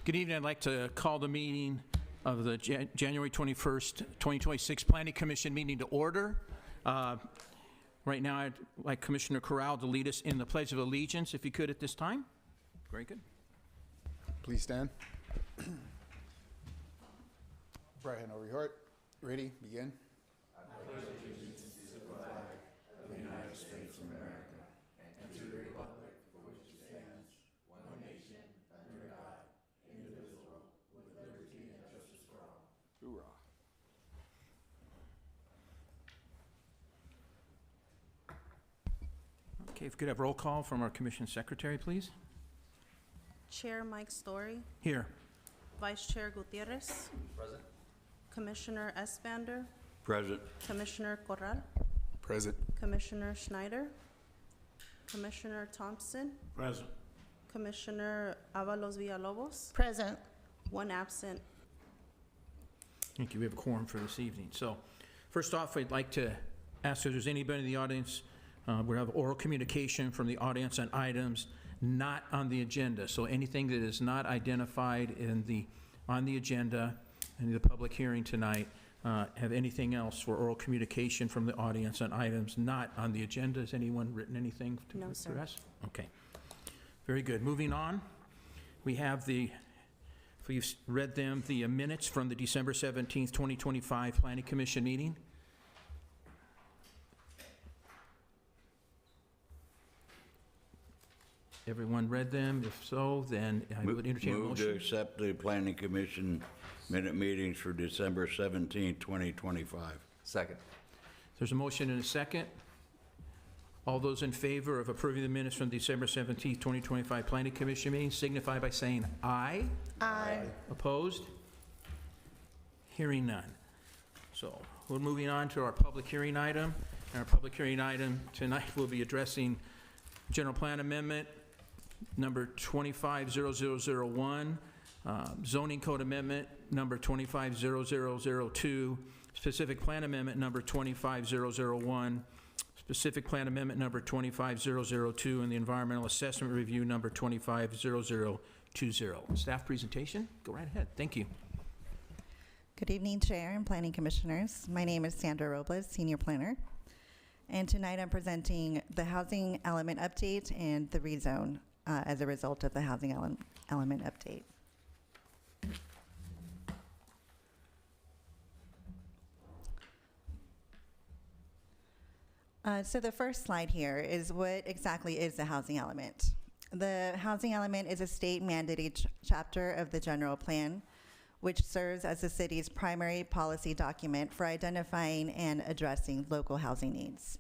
Good evening. I'd like to call the meeting of the January 21st, 2026 Planning Commission meeting to order. Right now, I'd like Commissioner Corral to lead us in the Pledge of Allegiance, if you could, at this time. Very good. Please stand. Right hand over your heart. Ready? Begin. Hoorah. Okay, if we could have roll call from our Commission Secretary, please. Chair Mike Story, Here. Vice Chair Gutierrez. Present. Commissioner Espander, Present. Commissioner Corral, Present. Commissioner Schneider, Commissioner Thompson, Present. Commissioner Avalos Villalobos, Present. one absent. Thank you. We have a quorum for this evening. So, first off, I'd like to ask if there's anybody in the audience. We have oral communication from the audience on items not on the agenda. So anything that is not identified on the agenda in the public hearing tonight, have anything else for oral communication from the audience on items not on the agenda? Has anyone written anything to No, sir. address? Okay. Very good. Moving on, we have if you've read them, the minutes from the December 17th, 2025 Planning Commission meeting. Everyone read them? If so, then I would entertain a Move to motion. accept the Planning Commission minute meetings for December 17, 2025. Second. There's a motion and a second. All those in favor of approving the minutes from December 17th, 2025 Planning Commission meeting signify by saying aye. Aye. Opposed? Hearing none. So we're moving on to our public hearing item. And our public hearing item tonight will be addressing General Plan Amendment number 250001, Zoning Code Amendment number 250002, Specific Plan Amendment number 25001, Specific Plan Amendment number 25002, and the Environmental Assessment Review number 250020. Staff presentation? Go right ahead. Thank you. Good evening, Chair and Planning Commissioners. My name is Sandra Robles, Senior Planner. And tonight I'm presenting the housing element update and the rezone as a result of the housing element update. So the first slide here is what exactly is the housing element. The housing element is a state mandated chapter of the general plan, which serves as the city's primary policy document for identifying and addressing local housing needs.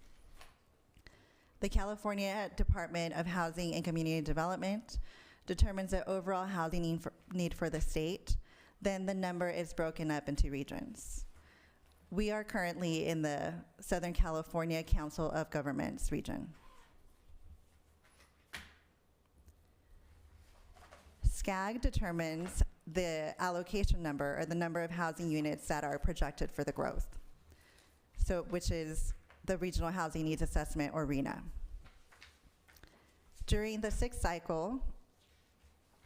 The California Department of Housing and Community Development determines the overall housing need for the state. Then the number is broken up into regions. We are currently in the Southern California Council of Governments region. SCAG determines the allocation number, or the number of housing units that are projected for the growth, so which is the Regional Housing Needs Assessment, or RHNA. During the sixth cycle,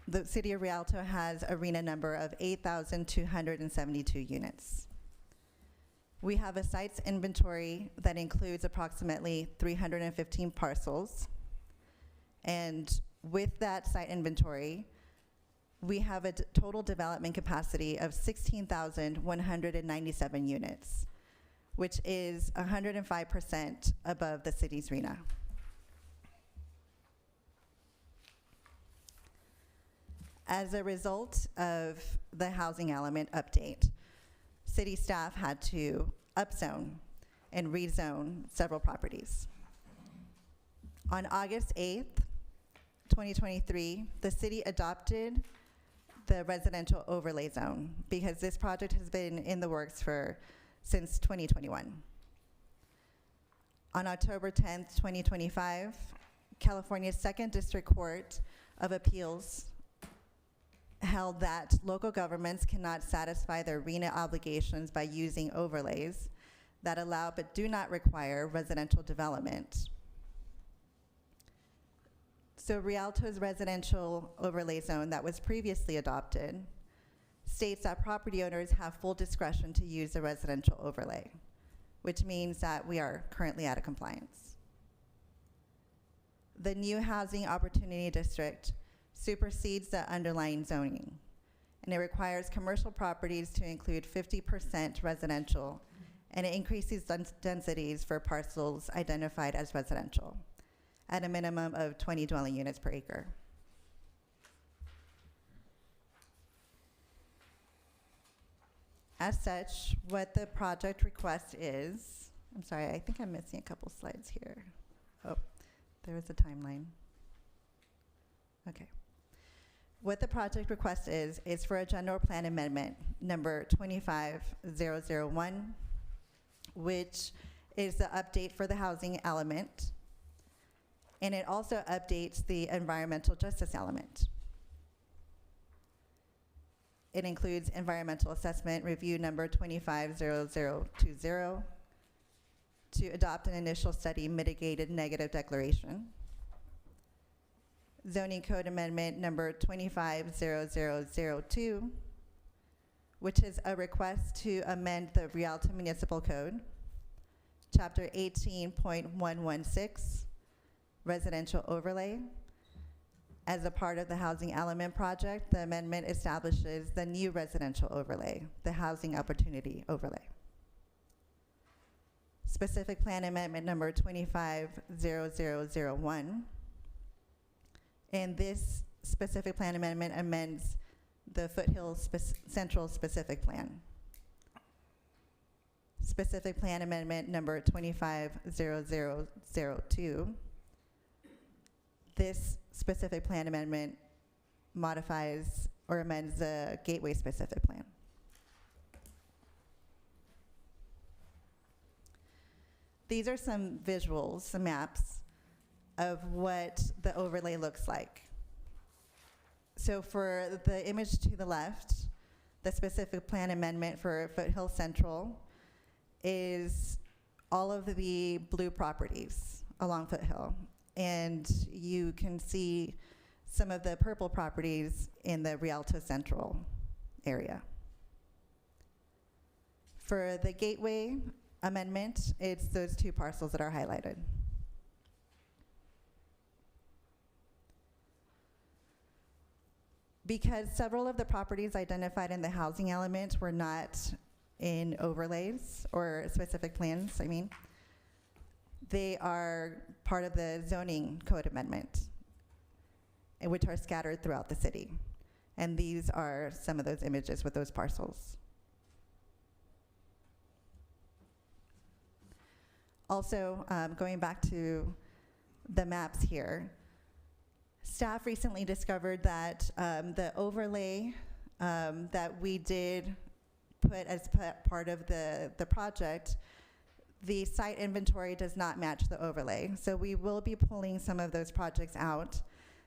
the City of Rialto has a RHNA number of 8,272 units. We have a sites inventory that includes approximately 315 parcels, and with that site inventory, we have a total development capacity of 16,197 units, which is 105% above the city's RHNA. As a result of the housing element update, city staff had to upzone and rezone several properties. On August 8th, 2023, the city adopted the residential overlay zone because this project has been in the works since 2021. On October 10th, 2025, California's Second District Court of Appeals held that local governments cannot satisfy their RHNA obligations by using overlays that allow but do not require residential development. So Rialto's residential overlay zone that was previously adopted states that property owners have full discretion to use the residential overlay, which means that we are currently out of compliance. The new housing opportunity district supersedes the underlying zoning, and it requires commercial properties to include 50% residential, and it increases densities for parcels identified as residential at a minimum of 20 dwelling units per acre. As such, what the project request is, I'm sorry, I think I'm missing a couple slides here. Oh, there was a timeline. Okay. What the project request is for a general plan amendment, number 25001, which is the update for the housing element, and it also updates the environmental justice element. It includes environmental assessment review number 250020 to adopt an initial study mitigated negative declaration. Zoning code amendment number 250002, which is a request to amend the Rialto Municipal Code, chapter 18.116, residential overlay. As a part of the housing element project, the amendment establishes the new residential overlay, the housing opportunity overlay. Specific plan amendment number 250001. And this specific plan amendment amends the Foothills Central specific plan. Specific plan amendment number 250002. This specific plan amendment modifies or amends the Gateway specific plan. These are some visuals, some maps of what the overlay looks like. So for the image to the left, the specific plan amendment for Foothill Central is all of the blue properties along Foothill. And you can see some of the purple properties in the Rialto Central area. For the Gateway amendment, it's those two parcels that are highlighted. Because several of the properties identified in the housing element were not in overlays or specific plans, they are part of the zoning code amendment, which are scattered throughout the city. And these are some of those images with those parcels. Also, going back to the maps here, staff recently discovered that the overlay that we did put as part of the project, the site inventory does not match the overlay. So we will be pulling some of those projects out,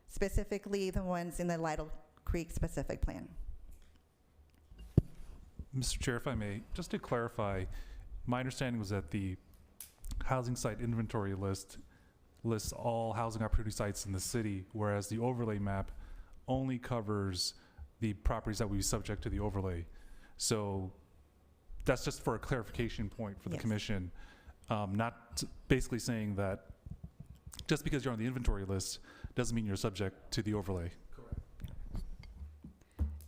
specifically the ones in the Lytle Creek specific plan. Mr. Chair, if I may, just to clarify, my understanding was that the housing site inventory list lists all housing opportunity sites in the city, whereas the overlay map only covers the properties that would be subject to the overlay. So that's just for a clarification point for the commission, not basically saying that just because you're on the inventory list doesn't mean you're subject to the overlay. Correct.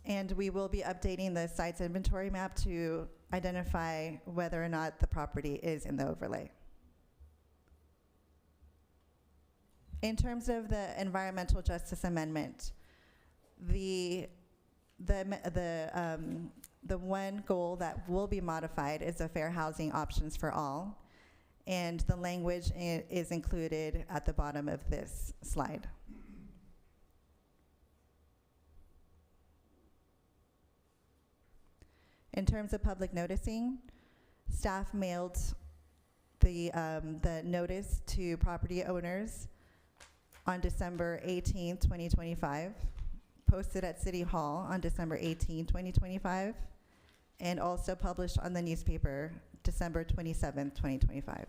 And we will be updating the sites inventory map to identify whether or not the property is in the overlay. In terms of the environmental justice amendment, the one goal that will be modified is the fair housing options for all, and the language is included at the bottom of this slide. In terms of public noticing, staff mailed the notice to property owners on December 18, 2025, posted at City Hall on December 18, 2025, and also published on the newspaper December 27, 2025.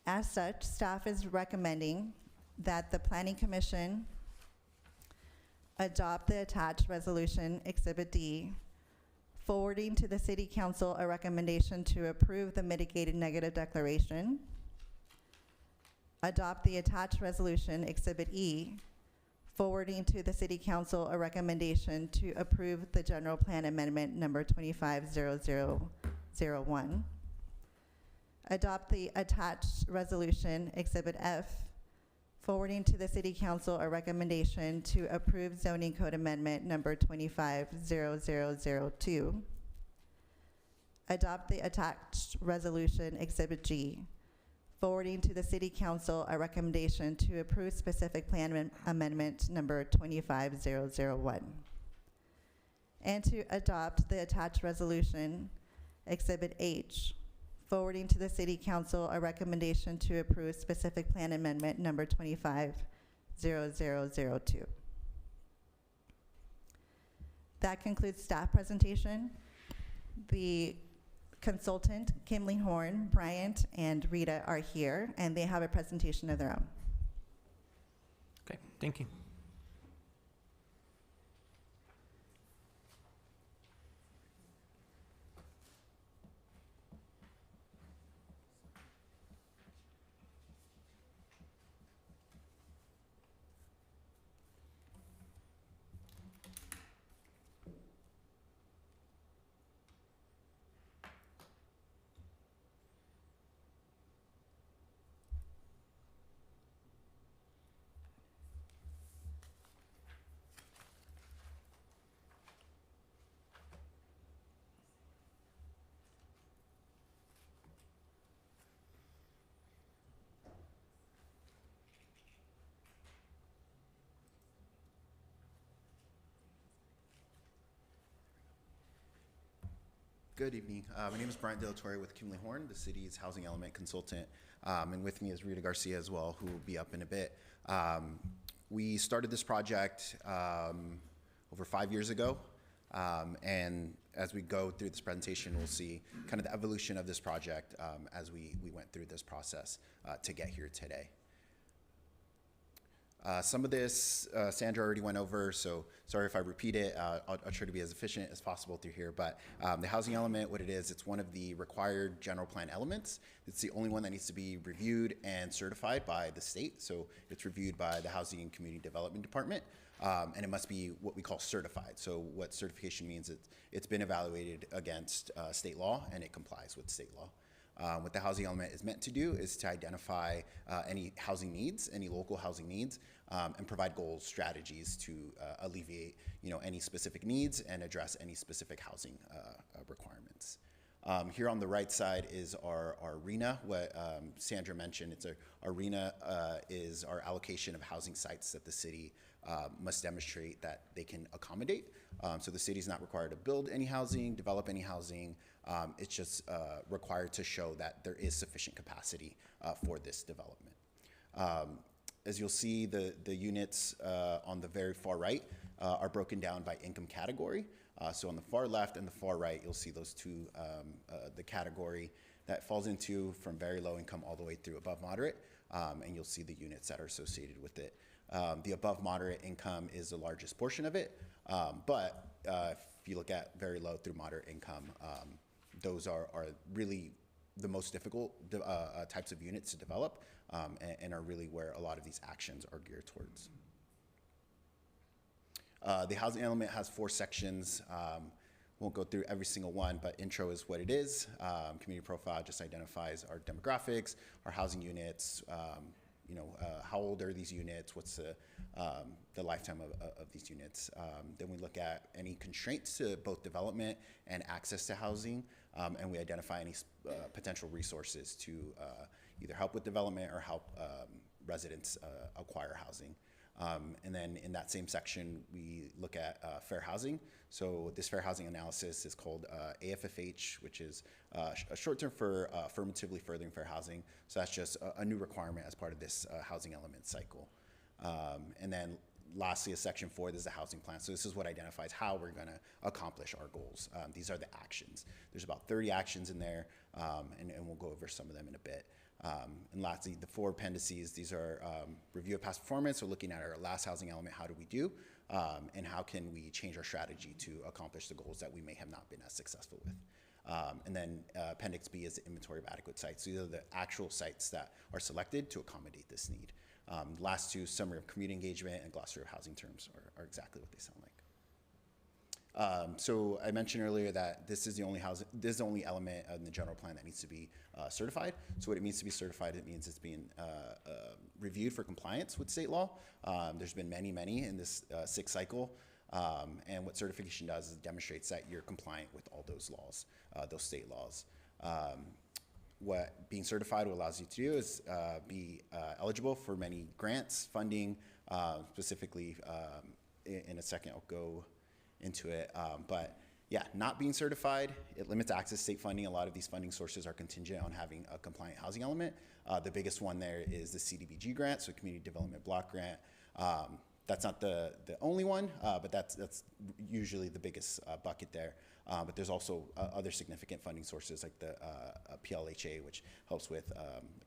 As such, staff is recommending that the Planning Commission adopt the attached resolution, Exhibit D, forwarding to the City Council a recommendation to approve the mitigated negative declaration, adopt the attached resolution, Exhibit E, forwarding to the City Council a recommendation to approve the General Plan Amendment Number 250001, adopt the attached resolution, Exhibit F, forwarding to the City Council a recommendation to approve Zoning Code Amendment Number 250002, adopt the attached resolution, Exhibit G, forwarding to the City Council a recommendation to approve specific plan amendment number 25001, and to adopt the attached resolution, Exhibit H, forwarding to the City Council a recommendation to approve specific plan amendment number 250002. That concludes staff presentation. The consultant, Kimley Horn, Bryant, and Rita are here, and they have a presentation of their own. Okay, thank you. Good evening. My name is Bryant De La Torre with Kimley Horn, the city's housing element consultant. And with me is Rita Garcia as well, who will be up in a bit. We started this project over 5 years ago. And as we go through this presentation, we'll see kind of the evolution of this project as we went through this process to get here today. Some of this Sandra already went over, so sorry if I repeat it. I'll try to be as efficient as possible through here. But the housing element, what it is, it's one of the required general plan elements. It's the only one that needs to be reviewed and certified by the state. So it's reviewed by the Housing and Community Development Department. And it must be what we call certified. So what certification means, it's been evaluated against state law and it complies with state law. What the housing element is meant to do is to identify any housing needs, any local housing needs, and provide goals, strategies to alleviate, any specific needs and address any specific housing requirements. Here on the right side is our RENA, what Sandra mentioned. Our RENA is our allocation of housing sites that the city must demonstrate that they can accommodate. So the city is not required to build any housing, develop any housing. It's just required to show that there is sufficient capacity for this development. As you'll see, the units on the very far right are broken down by income category. So on the far left and the far right, you'll see those two, the category that falls into from very low income all the way through above moderate, and you'll see the units that are associated with it. The above moderate income is the largest portion of it, but if you look at very low through moderate income, those are really the most difficult types of units to develop, and are really where a lot of these actions are geared towards. The housing element has 4 sections. Won't go through every single one, but intro is what it is. Community profile just identifies our demographics, our housing units, how old are these units, what's the lifetime of these units. Then we look at any constraints to both development and access to housing, and we identify any potential resources to either help with development or help residents acquire housing. And then in that same section, we look at fair housing. So this fair housing analysis is called AFFH, which is a short term for affirmatively furthering fair housing. So that's just a new requirement as part of this housing element cycle. And then lastly, is section 4, this is the housing plan. So this is what identifies how we're gonna accomplish our goals. These are the actions. There's about 30 actions in there, and we'll go over some of them in a bit. And lastly, the 4 appendices, these are review of past performance, so looking at our last housing element, how do we do, and how can we change our strategy to accomplish the goals that we may have not been as successful with. And then Appendix B is the inventory of adequate sites. These are the actual sites that are selected to accommodate this need. Last 2, summary of community engagement and glossary of housing terms are exactly what they sound like. So I mentioned earlier that this is the only element in the general plan that needs to be certified. So what it means to be certified, it means it's being reviewed for compliance with state law. There's been many in this 6th cycle. And what certification does is it demonstrates that you're compliant with all those laws, those state laws. What being certified allows you to do is be eligible for many grants, funding, specifically in a second I'll go into it. But yeah, not being certified, it limits access to state funding. A lot of these funding sources are contingent on having a compliant housing element. The biggest one there is the CDBG grant, so Community Development Block Grant. That's not the only one, but that's usually the biggest bucket there. But there's also other significant funding sources like the PLHA, which helps with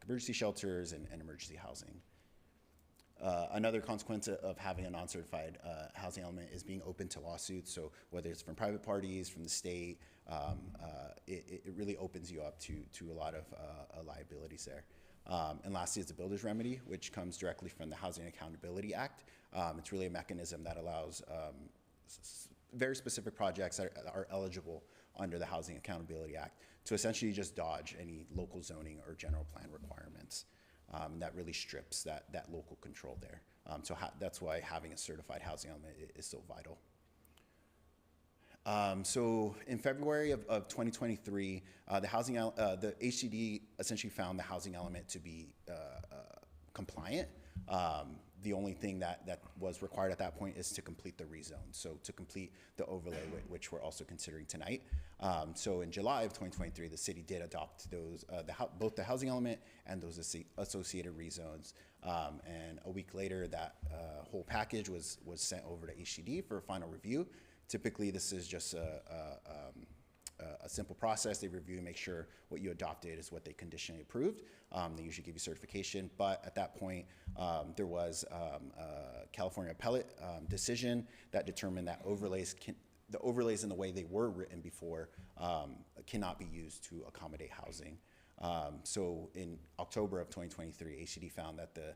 emergency shelters and emergency housing. Another consequence of having a non-certified housing element is being open to lawsuits. So whether it's from private parties, from the state, it really opens you up to a lot of liabilities there. And lastly is the builder's remedy, which comes directly from the Housing Accountability Act. It's really a mechanism that allows very specific projects that are eligible under the Housing Accountability Act to essentially just dodge any local zoning or general plan requirements. That really strips that local control there. So that's why having a certified housing element is so vital. So in February of 2023, the HCD essentially found the housing element to be compliant. The only thing that was required at that point is to complete the rezone, so to complete the overlay, which we're also considering tonight. So in July of 2023, the city did adopt those, both the housing element and those associated rezones. And a week later, that whole package was sent over to HCD for a final review. Typically, this is just a simple process. They review and make sure what you adopted is what they conditionally approved. They usually give you certification, but at that point, there was a California appellate decision that determined that the overlays in the way they were written before cannot be used to accommodate housing. So in October of 2023, HCD found that the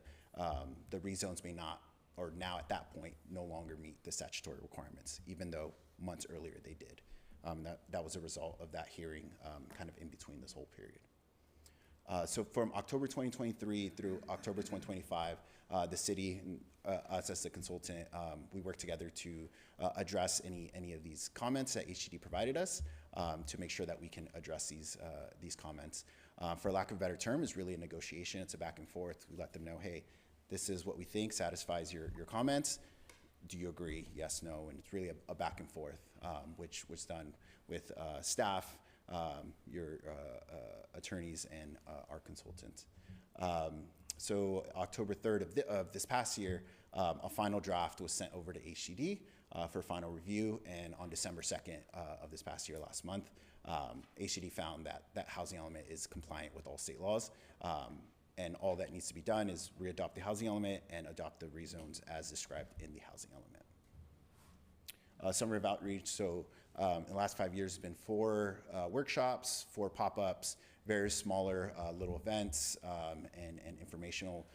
rezones may not, or now at that point, no longer meet the statutory requirements, even though months earlier they did. That was a result of that hearing kind of in between this whole period. So from October 2023 through October 2025, the city, us as the consultant, we worked together to address any of these comments that HCD provided us to make sure that we can address these comments. For lack of a better term, it's really a negotiation. It's a back and forth. We let them know, hey, this is what we think satisfies your comments. Do you agree? Yes, no, and it's really a back and forth, which was done with staff, your attorneys, and our consultants. So October 3rd of this past year, a final draft was sent over to HCD for final review, and on December 2nd of this past year, last month, HCD found that housing element is compliant with all state laws. And all that needs to be done is readopt the housing element and adopt the rezones as described in the housing element. Summary of outreach. So in the last 5 years, there's been 4 workshops, 4 pop-ups, various smaller little events and informational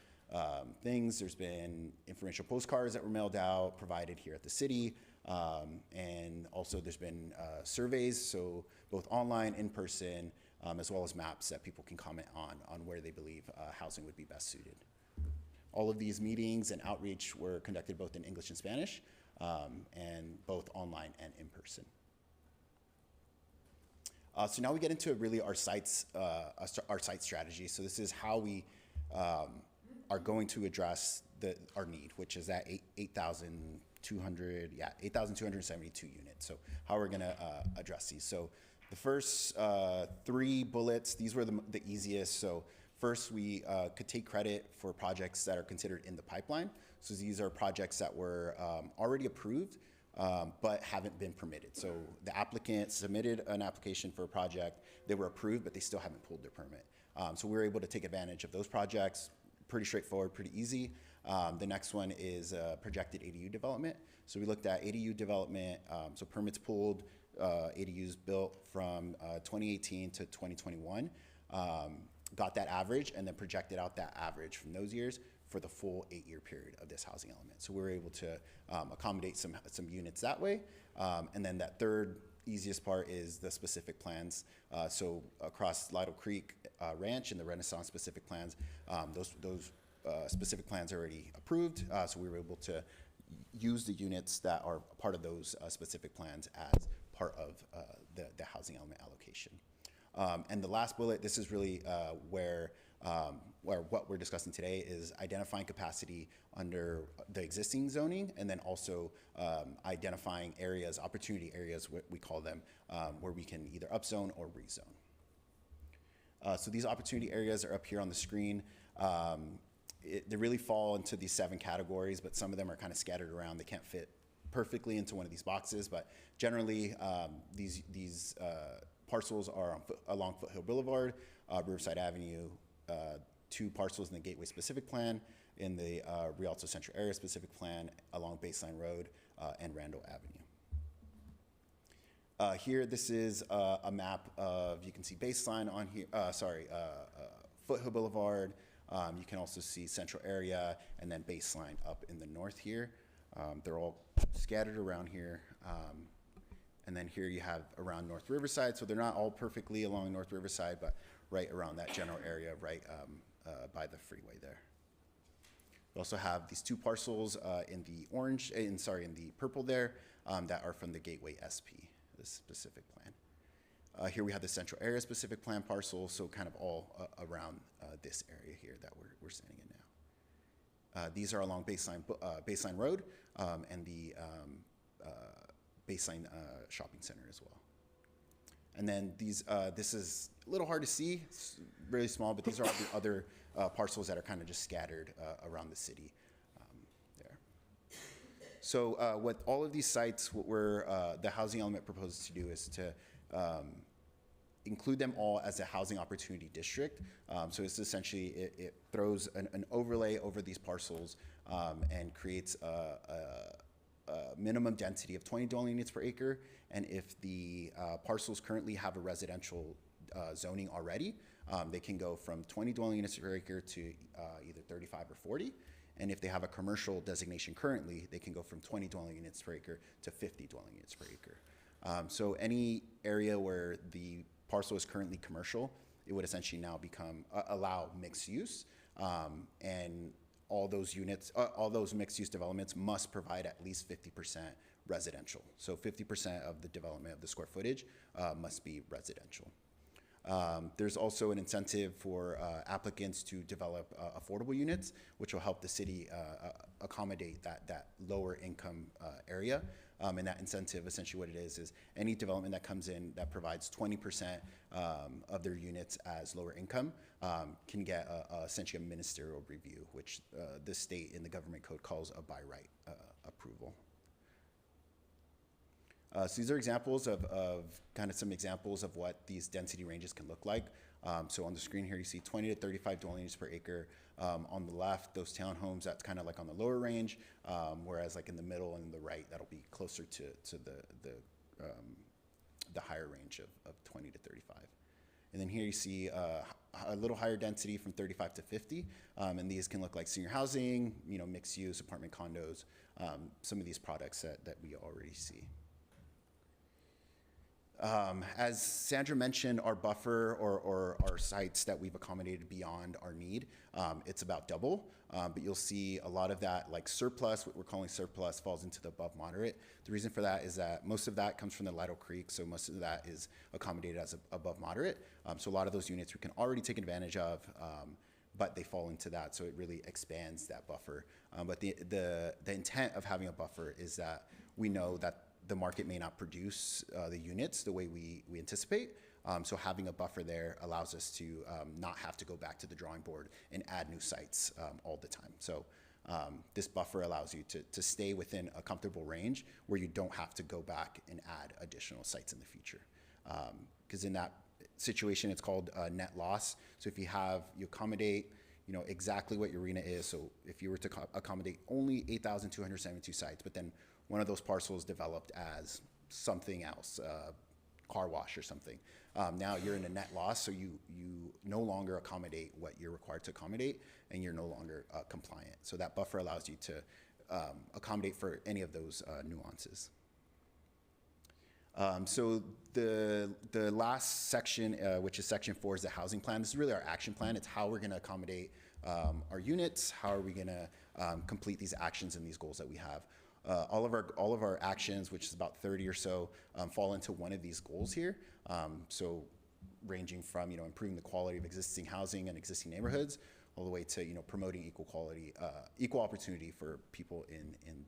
things. There's been informational postcards that were mailed out, provided here at the city. And also there's been surveys, so both online, in person, as well as maps that people can comment on where they believe housing would be best suited. All of these meetings and outreach were conducted both in English and Spanish, and both online and in person. So now we get into really our site strategy. So this is how we are going to address our need, which is that 8,272 units. So how we're going to address these. So the first 3 bullets, these were the easiest. So first, we could take credit for projects that are considered in the pipeline. So these are projects that were already approved, but haven't been permitted. So the applicant submitted an application for a project, they were approved, but they still haven't pulled their permit. So we were able to take advantage of those projects. Pretty straightforward, pretty easy. The next one is projected ADU development. So we looked at ADU development, so permits pulled, ADUs built from 2018 to 2021, got that average, and then projected out that average from those years for the full 8-year period of this housing element. So we were able to accommodate some units that way. And then that third easiest part is the specific plans. So across Lytle Creek Ranch and the Renaissance specific plans, those specific plans are already approved. So we were able to use the units that are part of those specific plans as part of the housing element allocation. And the last bullet, this is really where what we're discussing today is identifying capacity under the existing zoning, and then also identifying areas, opportunity areas, what we call them, where we can either upzone or rezone. So these opportunity areas are up here on the screen. They really fall into these 7 categories, but some of them are kind of scattered around. They can't fit perfectly into one of these boxes, but generally these parcels are along Foothill Boulevard, Riverside Avenue, 2 parcels in the Gateway specific plan, in the Rialto Central Area specific plan, along Baseline Road and Randall Avenue. Here, this is a map of, you can see Baseline on here, Foothill Boulevard. You can also see Central Area and then Baseline up in the north here. They're all scattered around here. And then here you have around North Riverside. So they're not all perfectly along North Riverside, but right around that general area, right by the freeway there. We also have these 2 parcels in the orange, in the purple there, that are from the Gateway SP, this specific plan. Here we have the Central Area specific plan parcel, so kind of all around this area here that we're standing in now. These are along Baseline Road and the Baseline Shopping Center as well. And then these, this is a little hard to see, it's really small, but these are all the other parcels that are kind of just scattered around the city there. So what all of these sites, what the housing element proposes to do is to include them all as a housing opportunity district. So it's essentially, it throws an overlay over these parcels and creates a minimum density of 20 dwelling units per acre. And if the parcels currently have a residential zoning already, they can go from 20 dwelling units per acre to either 35 or 40. And if they have a commercial designation currently, they can go from 20 dwelling units per acre to 50 dwelling units per acre. So any area where the parcel is currently commercial, it would essentially now allow mixed use. And all those units, all those mixed use developments must provide at least 50% residential. So 50% of the development of the square footage must be residential. There's also an incentive for applicants to develop affordable units, which will help the city accommodate that lower income area. And that incentive, essentially what it is any development that comes in that provides 20% of their units as lower income can get essentially a ministerial review, which the state in the government code calls a by right approval. So these are examples of kind of some examples of what these density ranges can look like. So on the screen here, you see 20 to 35 dwelling units per acre. On the left, those townhomes, that's kind of like on the lower range, whereas like in the middle and the right, that'll be closer to the higher range of 20 to 35. And then here you see a little higher density from 35 to 50, and these can look like senior housing, mixed use, apartment condos, some of these products that we already see. As Sandra mentioned, our buffer or our sites that we've accommodated beyond our need, it's about double, but you'll see a lot of that like surplus, what we're calling surplus, falls into the above moderate. The reason for that is that most of that comes from the Lytle Creek, so most of that is accommodated as above moderate. So a lot of those units we can already take advantage of, but they fall into that, so it really expands that buffer. But the intent of having a buffer is that we know that the market may not produce the units the way we anticipate. So having a buffer there allows us to not have to go back to the drawing board and add new sites all the time. So this buffer allows you to stay within a comfortable range where you don't have to go back and add additional sites in the future. Because in that situation, it's called net loss. So if you accommodate, exactly what your RENA is. So if you were to accommodate only 8,272 sites, but then one of those parcels developed as something else, car wash or something. Now you're in a net loss, so you no longer accommodate what you're required to accommodate, and you're no longer compliant. So that buffer allows you to accommodate for any of those nuances. So the last section, which is section 4, is the housing plan. This is really our action plan. It's how we're going to accommodate our units. How are we going to complete these actions and these goals that we have? All of our actions, which is about 30 or so, fall into one of these goals here. So ranging from improving the quality of existing housing and existing neighborhoods, all the way to promoting equal opportunity for people in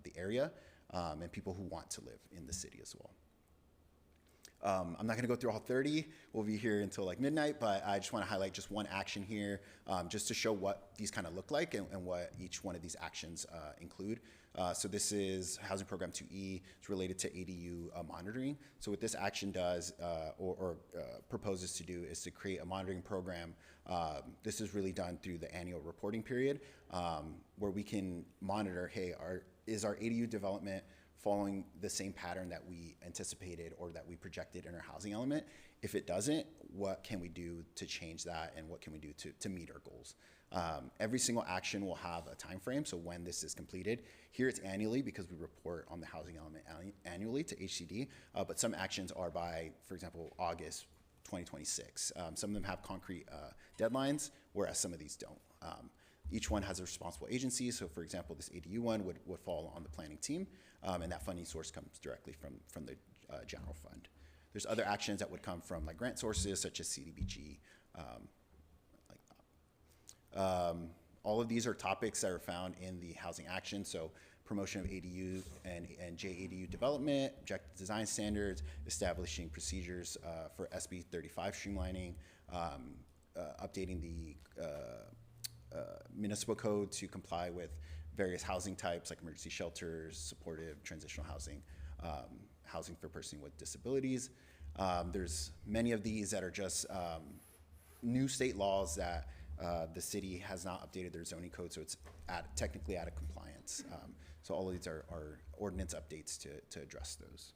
the area and people who want to live in the city as well. I'm not going to go through all 30. We'll be here until like midnight, but I just want to highlight just one action here, just to show what these kind of look like and what each one of these actions include. So this is Housing Program 2E. It's related to ADU monitoring. So what this action does or proposes to do is to create a monitoring program. This is really done through the annual reporting period, where we can monitor, hey, is our ADU development following the same pattern that we anticipated or that we projected in our housing element? If it doesn't, what can we do to change that, and what can we do to meet our goals? Every single action will have a time frame, so when this is completed. Here it's annually because we report on the housing element annually to HCD, but some actions are by, for example, August 2026. Some of them have concrete deadlines, whereas some of these don't. Each one has a responsible agency, so for example, this ADU one would fall on the planning team, and that funding source comes directly from the general fund. There's other actions that would come from like grant sources such as CDBG, like that. All of these are topics that are found in the housing action, so promotion of ADU and JADU development, objective design standards, establishing procedures for SB 35 streamlining, updating the municipal code to comply with various housing types like emergency shelters, supportive transitional housing, housing for persons with disabilities. There's many of these that are just new state laws that the city has not updated their zoning code, so it's technically out of compliance. So all of these are ordinance updates to address those.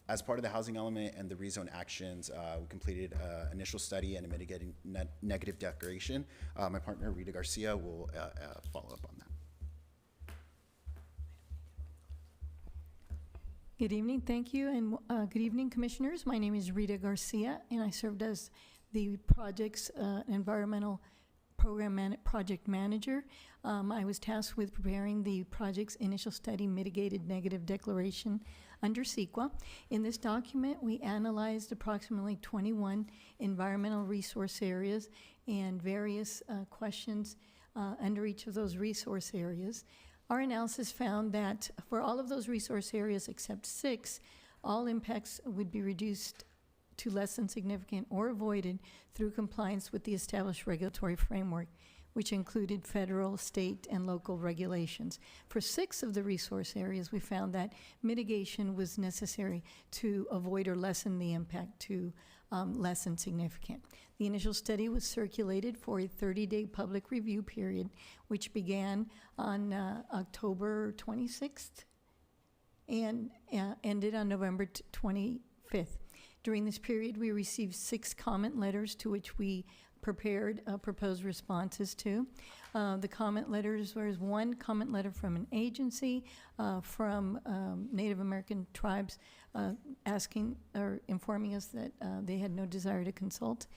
As part of the housing element and the rezone actions, we completed an initial study and a mitigating negative declaration. My partner, Rita Garcia, will follow up on that. Good evening, thank you, and good evening, commissioners. My name is Rita Garcia, and I served as the project's environmental project manager. I was tasked with preparing the project's initial study mitigated negative declaration under CEQA. In this document, we analyzed approximately 21 environmental resource areas and various questions under each of those resource areas. Our analysis found that for all of those resource areas except 6, all impacts would be reduced to less than significant or avoided through compliance with the established regulatory framework, which included federal, state, and local regulations. For 6 of the resource areas, we found that mitigation was necessary to avoid or lessen the impact to less than significant. The initial study was circulated for a 30-day public review period, which began on October 26th and ended on November 25th. During this period, we received 6 comment letters to which we prepared proposed responses to. The comment letters, was 1 comment letter from an agency, from Native American tribes asking or informing us that they had no desire to consult,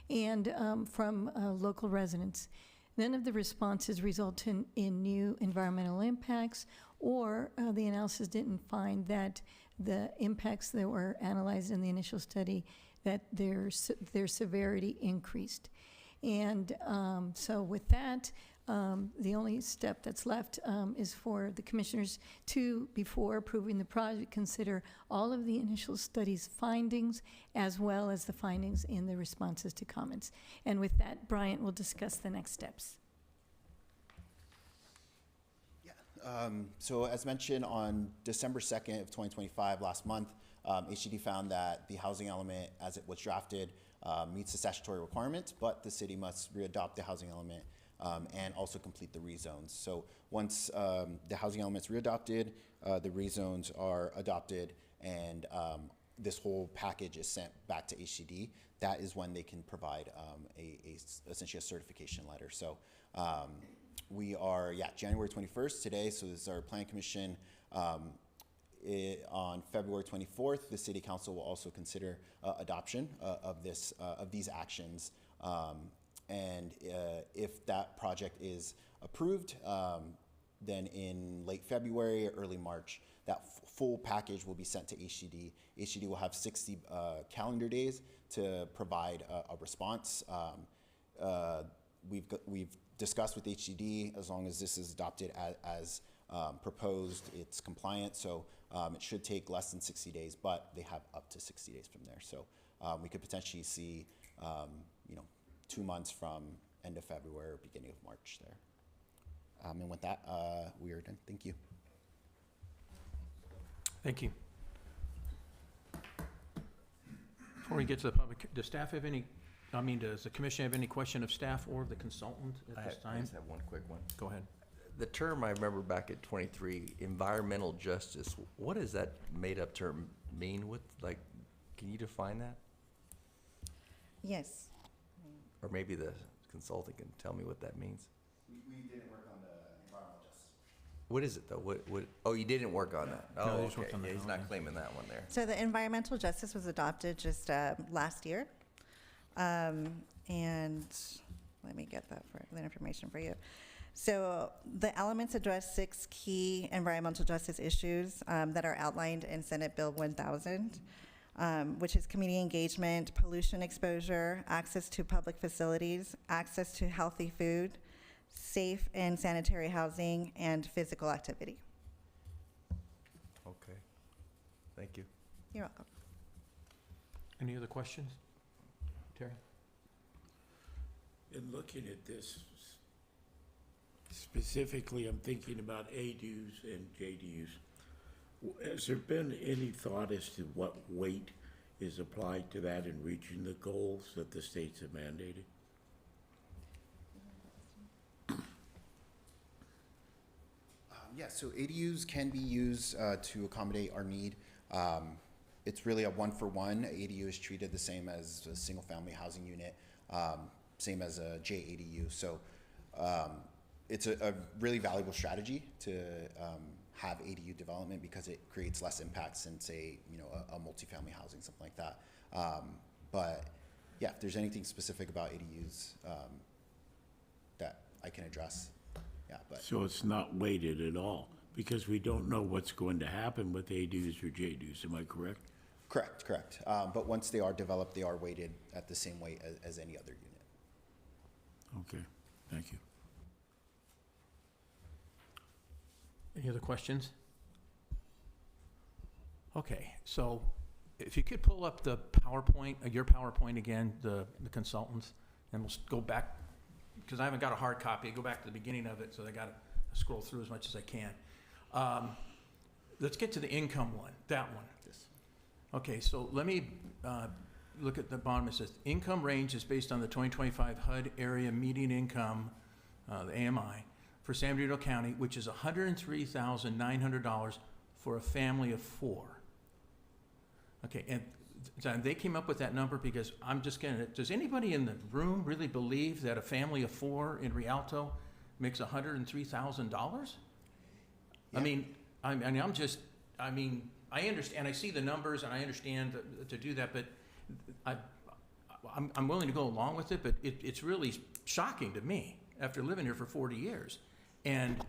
and from local residents. None of the responses resulted in new environmental impacts, or the analysis didn't find that the impacts that were analyzed in the initial study, that their severity increased. And so with that, the only step that's left is for the commissioners to, before approving the project, consider all of the initial study's findings as well as the findings in the responses to comments. And with that, Bryant will discuss the next steps. So as mentioned, on December 2nd of 2025, last month, HCD found that the housing element, as it was drafted, meets the statutory requirements, but the city must readopt the housing element and also complete the rezones. So once the housing element's readopted, the rezones are adopted, and this whole package is sent back to HCD, that is when they can provide essentially a certification letter. So we are, January 21st today, so this is our Plan Commission. On February 24th, the City Council will also consider adoption of these actions. And if that project is approved, then in late February or early March, that full package will be sent to HCD. HCD will have 60 calendar days to provide a response. We've discussed with HCD, as long as this is adopted as proposed, it's compliant. So it should take less than 60 days, but they have up to 60 days from there. So we could potentially see, 2 months from end of February or beginning of March there. And with that, we are done. Thank you. Thank you. Before we get to the public, does staff have any, does the commission have any question of staff or the consultant at this I time? just have one quick one. Go ahead. The term I remember back at 23, environmental justice, what does that made-up term mean? Can you define that? Yes. Or maybe the consultant can tell me what that means. We didn't work on the environmental justice. What is it, though? Oh, you didn't work on that? No, Oh, they just okay. worked on the Yeah, he's housing. not claiming that one there. So the environmental justice was adopted just last year. And let me get that information for you. So the elements address 6 key environmental justice issues that are outlined in Senate Bill 1000, which is community engagement, pollution exposure, access to public facilities, access to healthy food, safe and sanitary housing, and physical activity. Okay. Thank you. You're welcome. Any other questions? Terry? In looking at this, specifically, I'm thinking about ADUs and JDUs. Has there been any thought as to what weight is applied to that in reaching the goals that the states have mandated? So ADUs can be used to accommodate our need. It's really a one-for-one. ADU is treated the same as a single-family housing unit, same as a JADU. So it's a really valuable strategy to have ADU development because it creates less impacts than, say, a multifamily housing, something like that. But yeah, if there's anything specific about ADUs that I can address, yeah. But So it's not weighted at all, because we don't know what's going to happen with ADUs or JDUs, am I correct? correct. But once they are developed, they are weighted at the same weight as any other unit. Okay, thank you. Any other questions? Okay, so if you could pull up the PowerPoint, your PowerPoint again, the consultants, and we'll go back, because I haven't got a hard copy, go back to the beginning of it, so I got to scroll through as much as I can. Let's get to the income one, that one. Yes. Okay, so let me look at the bottom. It says, income range is based on the 2025 HUD area median income, the AMI, for San Bernardino County, which is $103,900 for a family of 4. Okay, and they came up with that number because I'm just getting it. Does anybody in the room really believe that a family of 4 in Rialto makes $103,000? Yeah. I understand, I see the numbers and I understand to do that, but I'm willing to go along with it, but it's really shocking to me after living here for 40 years. And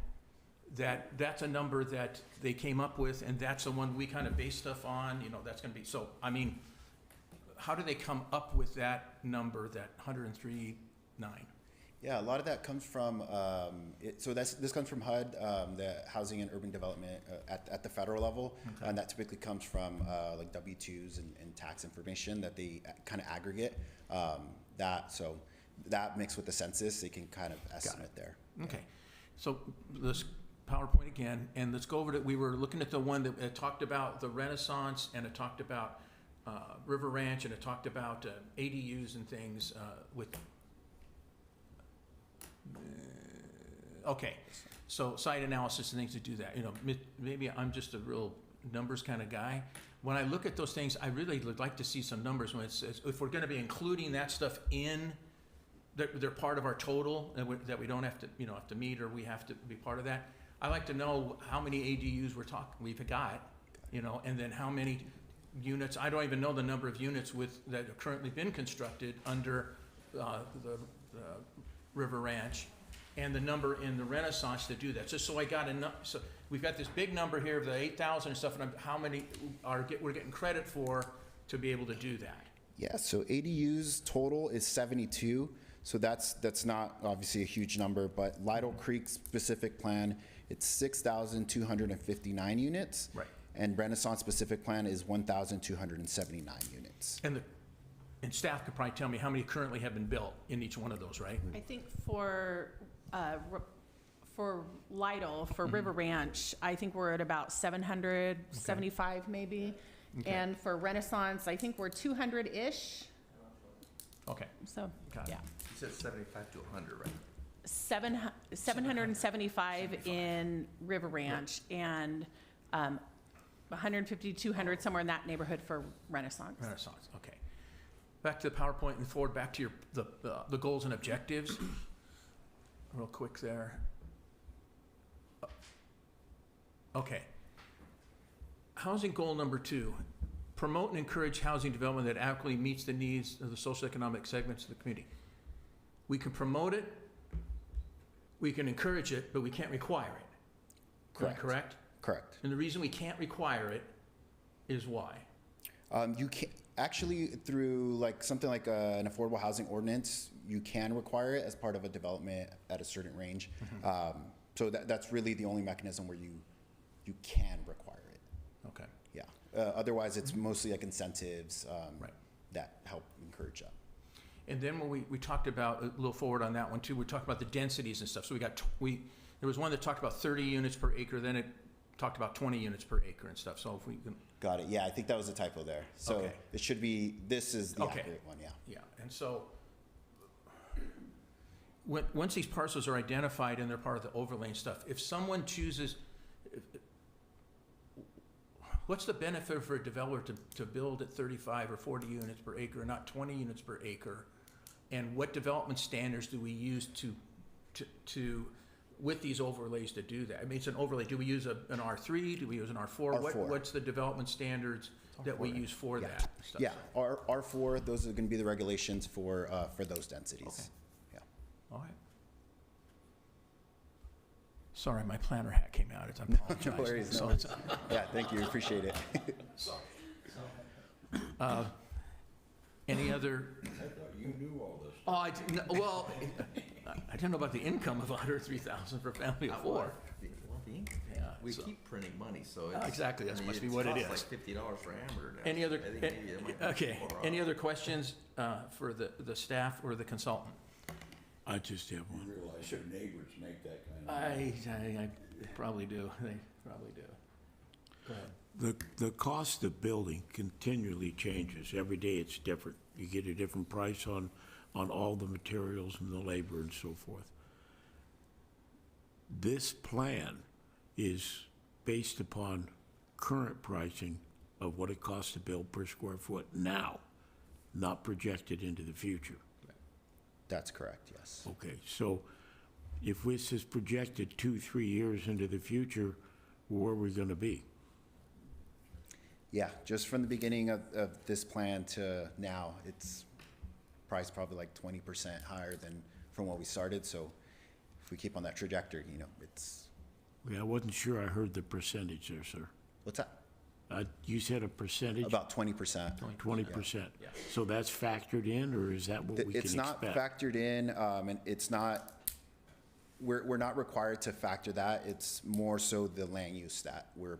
that's a number that they came up with, and that's the one we kind of base stuff on, that's gonna be, so, how do they come up with that number, that 103.9? Yeah, a lot of that comes from, this comes from HUD, the Housing and Urban Development at the federal level. Okay. And that typically comes from like W-2s and tax information that they kind of aggregate. So that mixed with the census, they can kind of estimate there. Okay, so this PowerPoint again, and let's go over it. We were looking at the one that talked about the Renaissance, and it talked about River Ranch, and it talked about ADUs and things with, okay, so site analysis and things to do that. You know, maybe I'm just a real numbers kind of guy. When I look at those things, I really would like to see some numbers when it says, if we're gonna be including that stuff in, they're part of our total, that we don't have to, you know, have to meet, or we have to be part of that. I like to know how many ADUs we've got, you know, and then how many units. I don't even know the number of units that have currently been constructed under the River Ranch, and the number in the Renaissance to do that. Just so I got enough. So we've got this big number here of the 8,000 and stuff, and how many we're getting credit for to be able to do that. Yeah, so ADUs total is 72. So that's not obviously a huge number, but Lytle Creek specific plan, it's 6,259 units. Right. And Renaissance specific plan is 1,279 units. And staff could probably tell me how many currently have been built in each one of those, right? I think for Lytle, for River Ranch, I think we're at about 775 maybe. Okay. And for Renaissance, I think we're 200-ish. Okay. So, Got it. yeah. You said 75 to 100, right? 775 in River Ranch and 150, 200, somewhere in that neighborhood for Renaissance. Renaissance, okay. Back to the PowerPoint and forward, back to the goals and objectives. Real quick there. Okay. Housing goal number 2, promote and encourage housing development that adequately meets the needs of the socioeconomic segments of the community. We can promote it, we can encourage it, but we can't require it. Correct. Correct? Correct. And the reason we can't require it is why? You can actually, through like something like an affordable housing ordinance, you can require it as part of a development at a certain range. So that's really the only mechanism where you can require it. Okay. Yeah. Otherwise, it's mostly like incentives Right. that help encourage that. And then when we talked about, a little forward on that one too, we talked about the densities and stuff. So there was one that talked about 30 units per acre, then it talked about 20 units per acre and stuff. So if we can. Got it. Yeah, I think that was a typo there. So Okay. it should be, this is the Okay. accurate one, yeah. Yeah, and so once these parcels are identified and they're part of the overlay and stuff, if someone chooses, what's the benefit for a developer to build at 35 or 40 units per acre, not 20 units per acre? And what development standards do we use to with these overlays to do that? I mean, it's an overlay. Do we use an R3? Do we use an R4? R4. What's the development standards that we use for Yeah. that stuff? Yeah, R4, those are going to be the regulations for those densities. Okay. Yeah. All right. Sorry, my planner hat came out. I apologize. No worries, no So worries. it's- Yeah, thank you, appreciate it. Any other? I thought you knew all this. Oh, I didn't, well, I didn't know about the income of 103,000 for a family of 4. Well, the income. Yeah, We so- keep printing money, so Oh, it's. exactly, that I mean, must be it's what it costs is. like $50 for a hamburger now. Any other, I think maybe it might be okay, more any off. other questions for the staff or the consultant? I just have one. You realize your neighbors make that kind of. I probably do, they probably do. Go ahead. The cost of building continually changes. Every day it's different. You get a different price on all the materials and the labor and so forth. This plan is based upon current pricing of what it costs to build per square foot now, not projected into the future. That's correct, yes. Okay, so if this is projected 2-3 years into the future, where are we gonna be? Yeah, just from the beginning of this plan to now, it's priced probably like 20% higher than from what we started. So if we keep on that trajectory, it's, Yeah, I wasn't sure I heard the percentage there, sir. what's that? You said a percentage? About 20%. 20%. So that's factored in, or is that what we can expect? It's not factored in, and it's not, we're not required to factor that. It's more so the land use that we're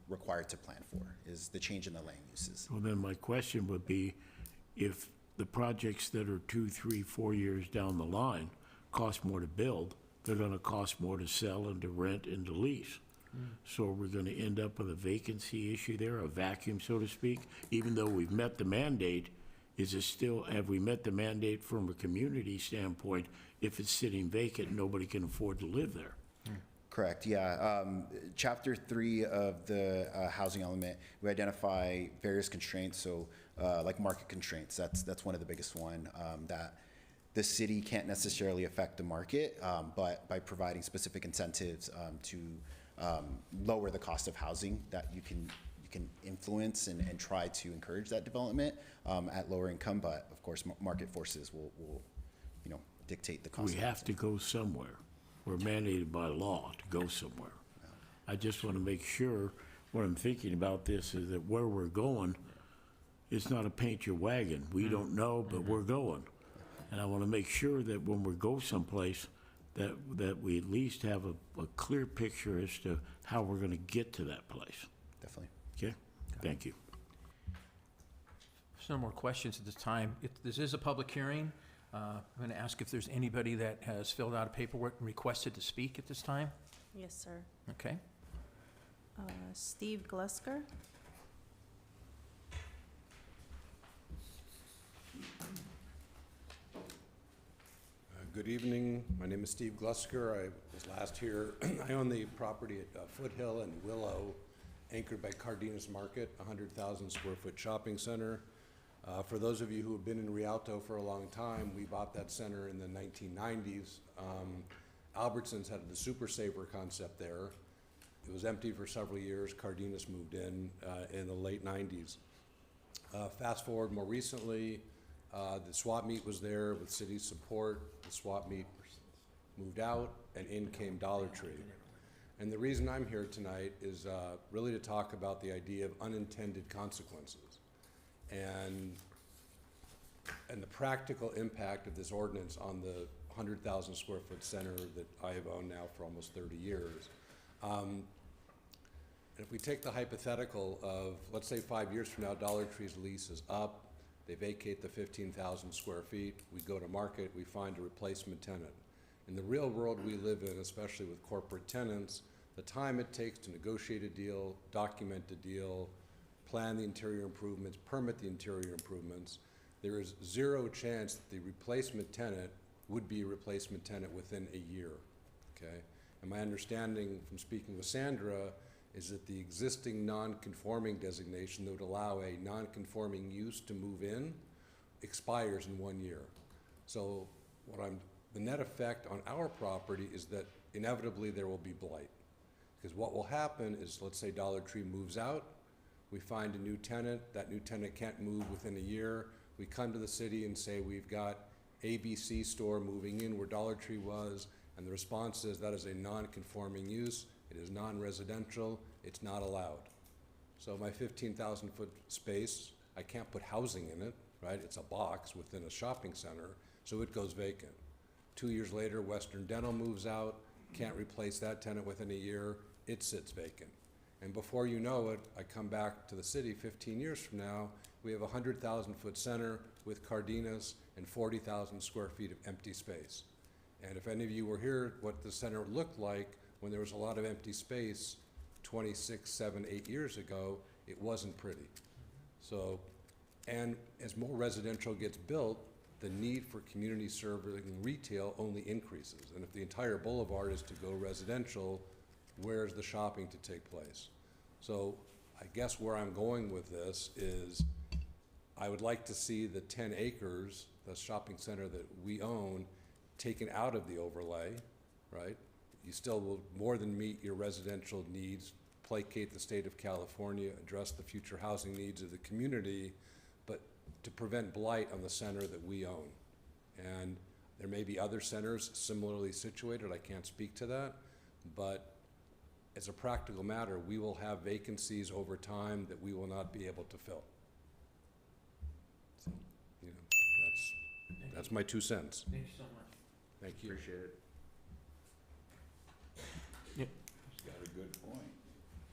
required to plan for, is the change in the land uses. Well, then my question would be, if the projects that are 2, 3, 4 years down the line cost more to build, they're gonna cost more to sell and to rent and to lease. So we're gonna end up with a vacancy issue there, a vacuum, so to speak, even though we've met the mandate. Is it still, have we met the mandate from a community standpoint? If it's sitting vacant, nobody can afford to live there. Correct, yeah. Chapter 3 of the housing element, we identify various constraints, so like market constraints, that's one of the biggest one, that the city can't necessarily affect the market, but by providing specific incentives to lower the cost of housing, that you can influence and try to encourage that development at lower income, but of course, market forces will dictate the cost. We have to go somewhere. We're mandated by law to go somewhere. I just want to make sure, what I'm thinking about this is that where we're going, it's not a paint your wagon. We don't know, but we're going. And I want to make sure that when we go someplace, that we at least have a clear picture as to how we're going to get to that place. Definitely. Okay? Thank you. There's no more questions at this time. This is a public hearing. I'm going to ask if there's anybody that has filled out a paperwork and requested to speak at this time. Yes, sir. Okay. Steve Glusker. Good evening. My name is Steve Glusker. I was last here. I own the property at Foothill and Willow, anchored by Cardenas Market, 100,000 square foot shopping center. For those of you who have been in Rialto for a long time, we bought that center in the 1990s. Albertsons had the Super Saver concept there. It was empty for several years. Cardenas moved in the late 90s. Fast forward more recently, the swap meet was there with city support. The swap meet moved out, and in came Dollar Tree. And the reason I'm here tonight is really to talk about the idea of unintended consequences and the practical impact of this ordinance on the 100,000 square foot center that I have owned now for almost 30 years. And if we take the hypothetical of, let's say 5 years from now, Dollar Tree's lease is up, they vacate the 15,000 square feet, we go to market, we find a replacement tenant. In the real world we live in, especially with corporate tenants, the time it takes to negotiate a deal, document a deal, plan the interior improvements, permit the interior improvements, there is zero chance that the replacement tenant would be a replacement tenant within a year, okay? And my understanding from speaking with Sandra is that the existing non-conforming designation that would allow a non-conforming use to move in expires in 1 year. So the net effect on our property is that inevitably there will be blight. Because what will happen is, let's say Dollar Tree moves out, we find a new tenant, that new tenant can't move within a year, we come to the city and say we've got ABC store moving in where Dollar Tree was, and the response is that is a non-conforming use, it is non-residential, it's not allowed. So my 15,000 foot space, I can't put housing in it, right? It's a box within a shopping center, so it goes vacant. 2 years later, Western Dental moves out, can't replace that tenant within a year, it sits vacant. And before you know it, I come back to the city 15 years from now, we have a 100,000 foot center with Cardenas and 40,000 square feet of empty space. And if any of you were here, what the center looked like when there was a lot of empty space 26, 7, 8 years ago, it wasn't pretty. So, and as more residential gets built, the need for community serving retail only increases. And if the entire boulevard is to go residential, where's the shopping to take place? So I guess where I'm going with this is I would like to see the 10 acres, the shopping center that we own, taken out of the overlay, right? You still will more than meet your residential needs, placate the state of California, address the future housing needs of the community, but to prevent blight on the center that we own. And there may be other centers similarly situated, I can't speak to that, but as a practical matter, we will have vacancies over time that we will not be able to fill. So, you know, that's my 2 cents. Thank you so much. Thank you. Appreciate it. Yep. He's got a good point.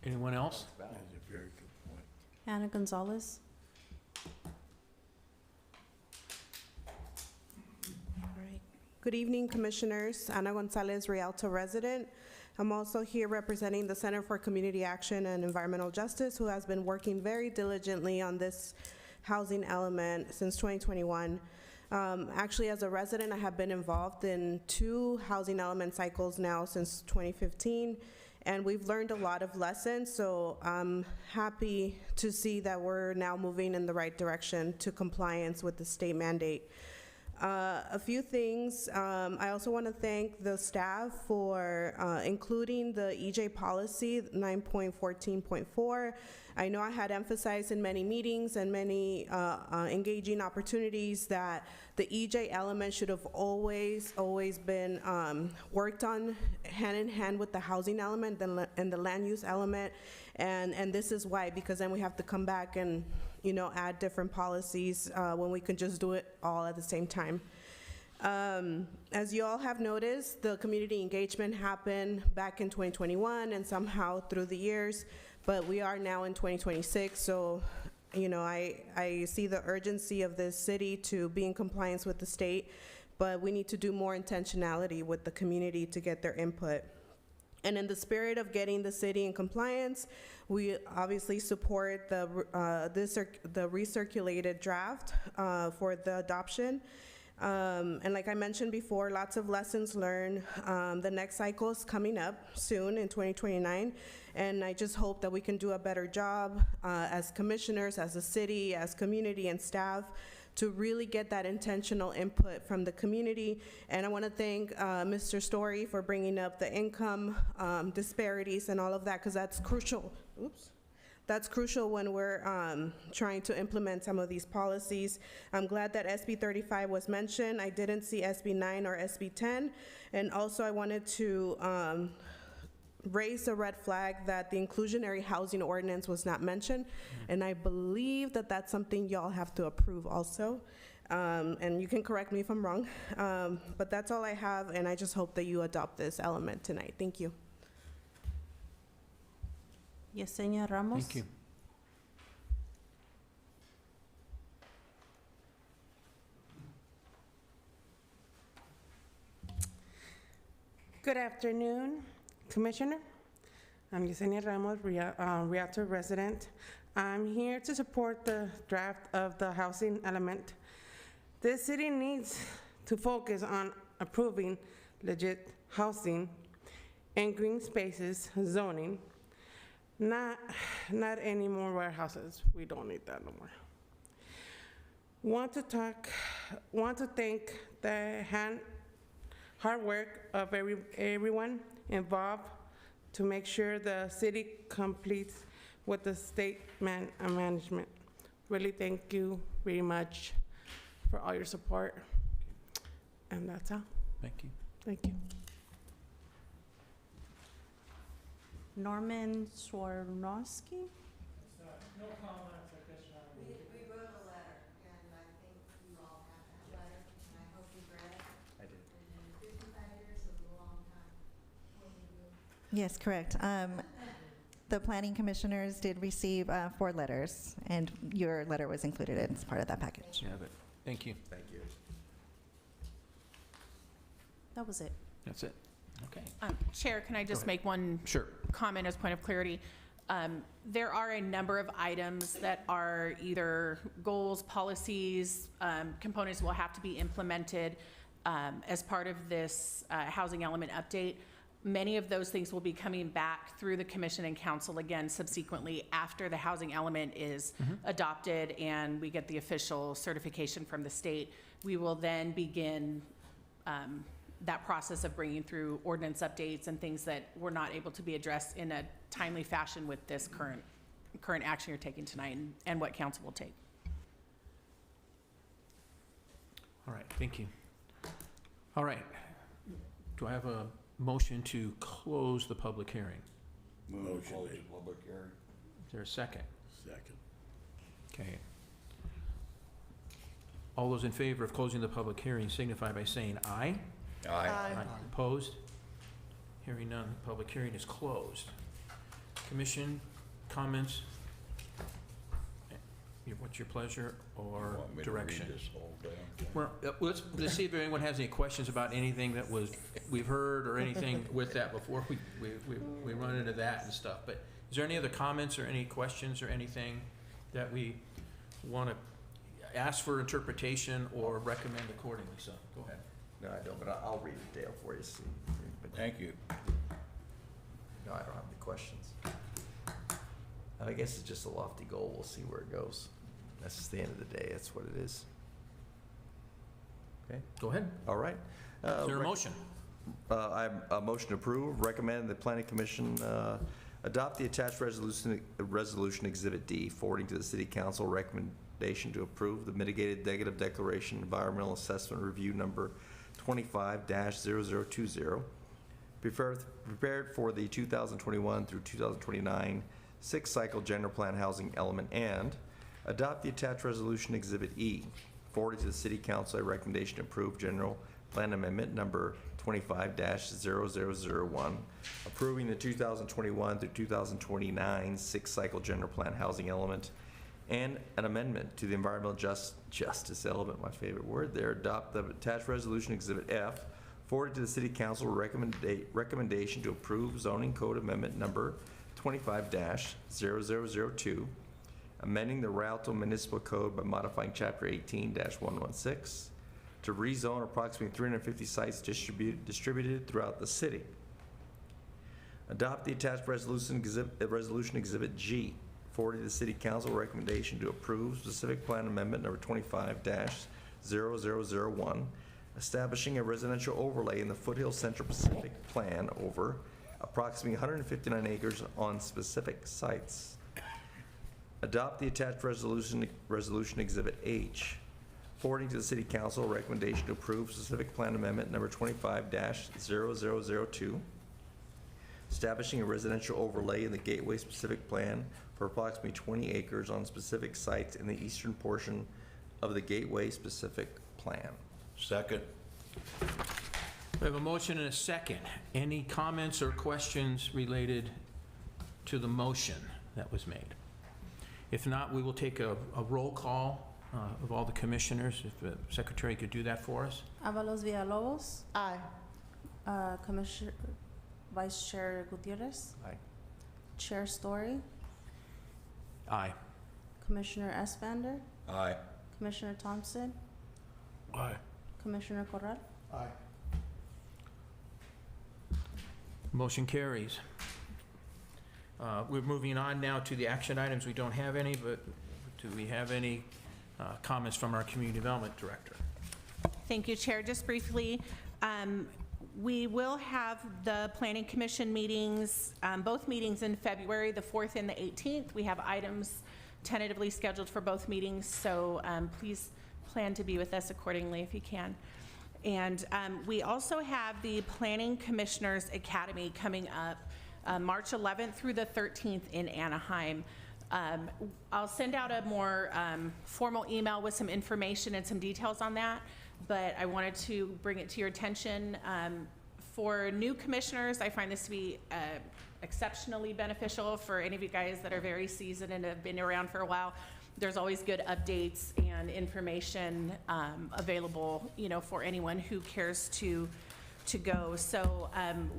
Anyone else? That's a very good point. Anna Gonzalez. All right. Good evening, Commissioners. Ana Gonzalez, Rialto resident. I'm also here representing the Center for Community Action and Environmental Justice, who has been working very diligently on this housing element since 2021. Actually, as a resident, I have been involved in 2 housing element cycles now since 2015, and we've learned a lot of lessons, so I'm happy to see that we're now moving in the right direction to compliance with the state mandate. A few things. I also want to thank the staff for including the EJ policy 9.14.4. I know I had emphasized in many meetings and many engaging opportunities that the EJ element should have always been worked on hand in hand with the housing element and the land use element. And this is why, because then we have to come back and add different policies when we can just do it all at the same time. As you all have noticed, the community engagement happened back in 2021 and somehow through the years, but we are now in 2026, so I see the urgency of this city to be in compliance with the state, but we need to do more intentionality with the community to get their input. And in the spirit of getting the city in compliance, we obviously support the recirculated draft for the adoption. And like I mentioned before, lots of lessons learned. The next cycle is coming up soon in 2029, and I just hope that we can do a better job as commissioners, as a city, as community and staff, to really get that intentional input from the community. And I want to thank Mr. Story for bringing up the income disparities and all of that, because that's crucial. Oops. That's crucial when we're trying to implement some of these policies. I'm glad that SB 35 was mentioned. I didn't see SB 9 or SB 10. And also I wanted to raise a red flag that the inclusionary housing ordinance was not mentioned. And I believe that that's something y'all have to approve also. And you can correct me if I'm wrong. But that's all I have, and I just hope that you adopt this element tonight. Thank you. Yesenia Ramos. Thank you. Good afternoon, Commissioner. I'm Yesenia Ramos, Rialto resident. I'm here to support the draft of the housing element. This city needs to focus on approving legit housing and green spaces zoning, not any more warehouses. We don't need that no more. Want to thank the hard work of everyone involved to make sure the city completes with the state management. Really thank you very much for all your support. And that's all. Thank you. Thank you. Norman Swarnowski. No comments at this time. We wrote a letter, and I think you all have that letter, and I hope you read it. I did. And 55 years is a long time. Yes, correct. The planning commissioners did receive 4 letters, and your letter was included as part of that package. You have it. Thank you. Thank you. That was it. That's it. Okay. Chair, can I just ahead. make one Sure. comment as point of clarity? There are a number of items that are either goals, policies, components will have to be implemented as part of this housing element update. Many of those things will be coming back through the commission and council again subsequently after the housing element is adopted and we get the official certification from the state. We will then begin that process of bringing through ordinance updates and things that were not able to be addressed in a timely fashion with this current action you're taking tonight and what council will take. All right, thank you. All right. Do I have a motion to close the public hearing? Motion Close made. the public hearing. Is there a second? Second. Okay. All those in favor of closing the public hearing signify by saying aye. Aye. Opposed? Hearing none, public hearing is closed. Commission comments? What's your pleasure or Want me to read direction? this whole damn thing? Well, let's see if anyone has any questions about anything that we've heard or anything with that before we run into that and stuff. But is there any other comments or any questions or anything that we want to ask for interpretation or recommend accordingly? So, go ahead. No, I don't, but I'll read it, Dale, for you, see. But Thank you. no, I don't have any questions. I guess it's just a lofty goal. We'll see where it goes. That's just the end of the day. That's what it is. Okay, Go ahead. all right. Is there a motion? A motion to approve, recommend the planning commission adopt the attached resolution Exhibit D, forwarding to the city council recommendation to approve the mitigated negative declaration environmental assessment review number 25-0020, prepared for the 2021 through 2029 six-cycle general plan housing element, and adopt the attached resolution Exhibit E, forwarded to the city council a recommendation to approve general plan amendment number 25-0001, approving the 2021 through 2029 six-cycle general plan housing element, and an amendment to the environmental justice element, my favorite word there. Adopt the attached resolution Exhibit F, forwarded to the city council recommendation to approve zoning code amendment number 25-0002, amending the Rialto Municipal Code by modifying Chapter 18-116 to rezone approximately 350 sites distributed throughout the city. Adopt the attached resolution Exhibit G, forwarded to the City Council recommendation to approve specific plan amendment number 25-0001, establishing a residential overlay in the Foothill Central Pacific Plan over approximately 159 acres on specific sites. Adopt the attached resolution Exhibit H, forwarding to the City Council a recommendation to approve specific plan amendment number 25-0002, establishing a residential overlay in the Gateway Specific Plan for approximately 20 acres on specific sites in the eastern portion of the Gateway Specific Plan. Second. We have a motion and a second. Any comments or questions related to the motion that was made? If not, we will take a roll call of all the commissioners, if the secretary could do that for us. Avalos Villalobos. Aye. Commissioner, Vice Chair Gutierrez. Aye. Chair Story. Aye. Commissioner Espander. Aye. Commissioner Thompson. Aye. Commissioner Corral. Aye. Motion carries. We're moving on now to the action items. We don't have any, but do we have any comments from our Community Development Director? Thank you, Chair. Just briefly, we will have the Planning Commission meetings, both meetings in February, the 4th and the 18th. We have items tentatively scheduled for both meetings, so please plan to be with us accordingly if you can. And we also have the Planning Commissioners Academy coming up March 11th through the 13th in Anaheim. I'll send out a more formal email with some information and some details on that, but I wanted to bring it to your attention. For new commissioners, I find this to be exceptionally beneficial. For any of you guys that are very seasoned and have been around for a while, there's always good updates and information available, for anyone who cares to go. So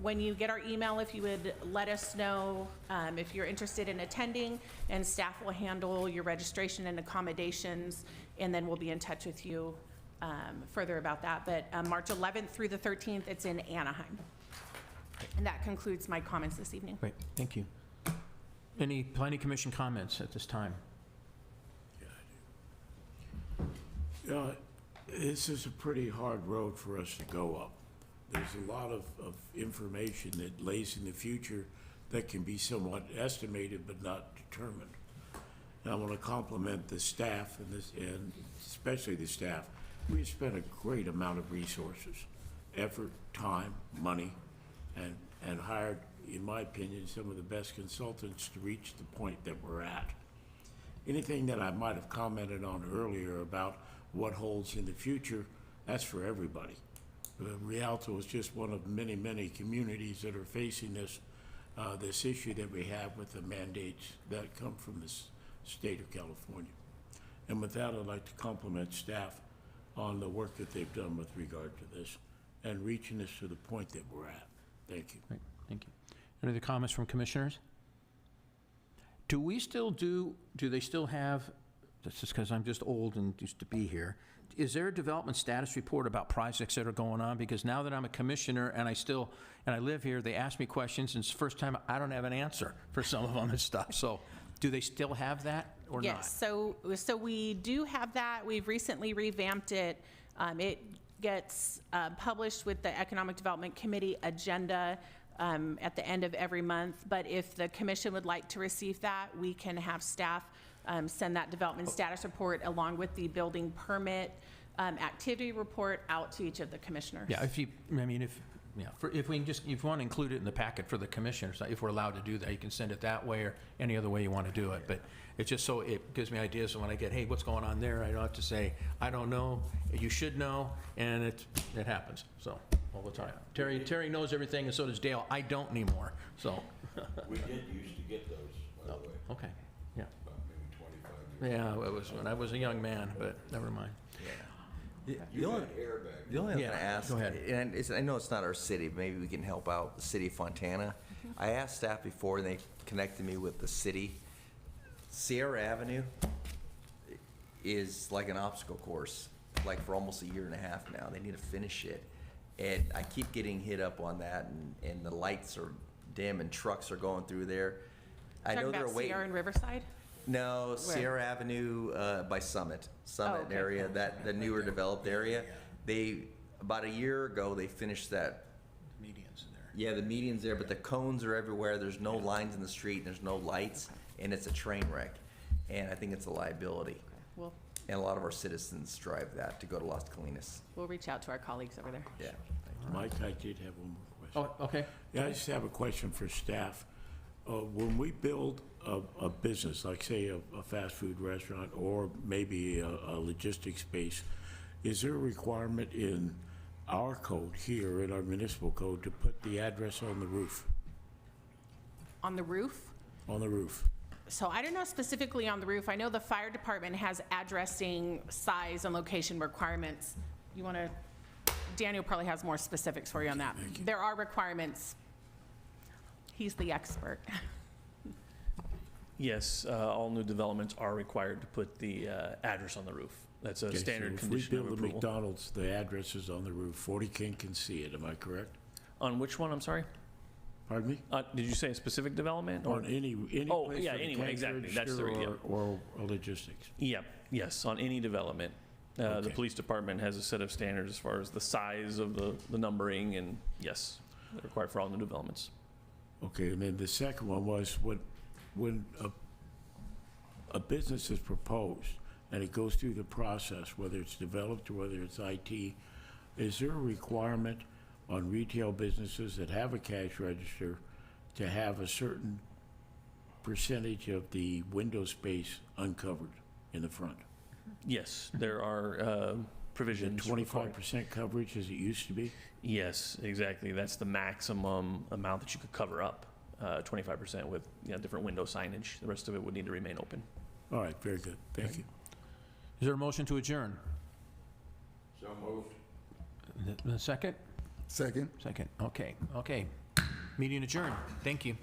when you get our email, if you would let us know if you're interested in attending, and staff will handle your registration and accommodations, and then we'll be in touch with you further about that. But March 11th through the 13th, it's in Anaheim. And that concludes my comments this evening. Great, thank you. Any Planning Commission comments at this time? This is a pretty hard road for us to go up. There's a lot of information that lays in the future that can be somewhat estimated but not determined. And I want to compliment the staff and especially the staff. We have spent a great amount of resources, effort, time, money, and hired, in my opinion, some of the best consultants to reach the point that we're at. Anything that I might have commented on earlier about what holds in the future, that's for everybody. Rialto is just one of many, many communities that are facing this issue that we have with the mandates that come from the state of California. And with that, I'd like to compliment staff on the work that they've done with regard to this and reaching this to the point that we're at. Thank you. Great, thank you. Any other comments from commissioners? Do they still have, this is because I'm just old and used to be here, is there a development status report about projects that are going on? Because now that I'm a commissioner and I live here, they ask me questions, and it's the first time I don't have an answer for some of them and stuff. So do they still have that or not? Yes, so we do have that. We've recently revamped it. It gets published with the Economic Development Committee agenda at the end of every month. But if the commission would like to receive that, we can have staff send that development status report along with the building permit activity report out to each of the commissioners. Yeah, if you want to include it in the packet for the commissioners, if we're allowed to do that, you can send it that way or any other way you want to do it. But it's just so it gives me ideas, so when I get, hey, what's going on there, I don't have to say, I don't know, you should know, and it happens, so, all the time. Terry knows everything, and so does Dale. I don't anymore, so. We did used to get those, by the way, Okay, yeah. about maybe 25 years. Yeah, it was when I was a young man, but never mind. The only thing I'm Yeah, gonna ask, go ahead. and I know it's not our city, but maybe we can help out the city of Fontana. I asked staff before, and they connected me with the city. Sierra Avenue is like an obstacle course, like for almost a year and a half now. They need to finish it. And I keep getting hit up on that, and the lights are dim and trucks are going through there. I know Talking they're about waiting. Sierra and Riverside? No, Where? Sierra Avenue by Summit okay. area, the newer developed area. About a year ago, they finished that. Medians in there. Yeah, the median's there, but the cones are everywhere. There's no lines in the street, and there's no lights, and it's a train wreck. And I think it's a liability. Well, And a lot of our citizens drive that to go to Las Colinas. we'll reach out to our colleagues over there. Yeah. Mike, I did have one more question. Oh, okay. Yeah, I just have a question for staff. When we build a business, like say a fast food restaurant or maybe a logistics space, is there a requirement in our code here, in our municipal code, to put the address on the roof? On the roof? On the roof. So I don't know specifically on the roof. I know the fire department has addressing size and location requirements. You want to, Daniel probably has more specifics for you on that. There are requirements. He's the expert. Yes, all new developments are required to put the address on the roof. That's a Okay, standard so condition of if we build a approval. McDonald's, the address is on the roof. 40 King can see it, am I correct? On which one, I'm sorry? Pardon me? Did you say a specific development? or- On any Oh, place yeah, with a anyway, cash exactly. That's the, register yeah. or logistics. Yeah, yes, on any development. The Okay. police department has a set of standards as far as the size of the numbering, and yes, they're required for all new developments. Okay, and then the second one was when a business is proposed and it goes through the process, whether it's developed or whether it's IT, is there a requirement on retail businesses that have a cash register to have a certain percentage of the window space uncovered in the front? Yes, there are provisions. 25% coverage as it used to be? Yes, exactly. That's the maximum amount that you could cover up, 25% with different window signage. The rest of it would need to remain open. All right, very good. Thank you. Is there a motion to adjourn? So moved. The second? Second. Second, okay. Meeting adjourned. Thank you.